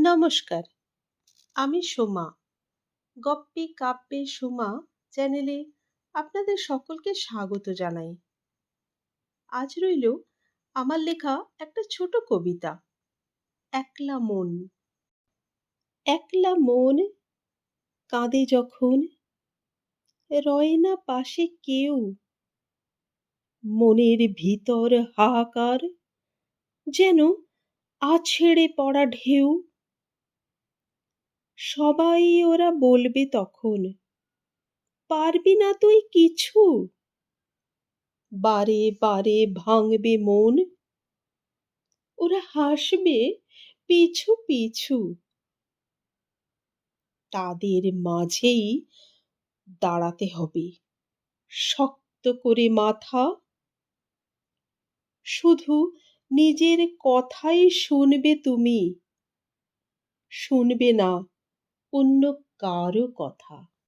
নমস্কার, আমি সোমা। গপ্পে কাব্যে সোমা চ্যানেলে আপনাদের সকলকে স্বাগত জানাই। আজ রইল আমার লেখা একটা ছোট কবিতা, একলা মন। একলা মন কাঁদে যখন, রয় না পাশে কেউ, মনের ভিতর হাহাকার, যেন আছড়ে পড়া ঢেউ। সবাই ওরা বলবে তখন, পারবি না তুই কিছু, বারে বারে ভাঙবে মন। ওরা হাসবে পিছু পিছু, তাদের মাঝেই দাঁড়াতে হবে শক্ত করে মাথা। শুধু নিজের কথাই শুনবে তুমি, শুনবে না অন্য কারো কথা।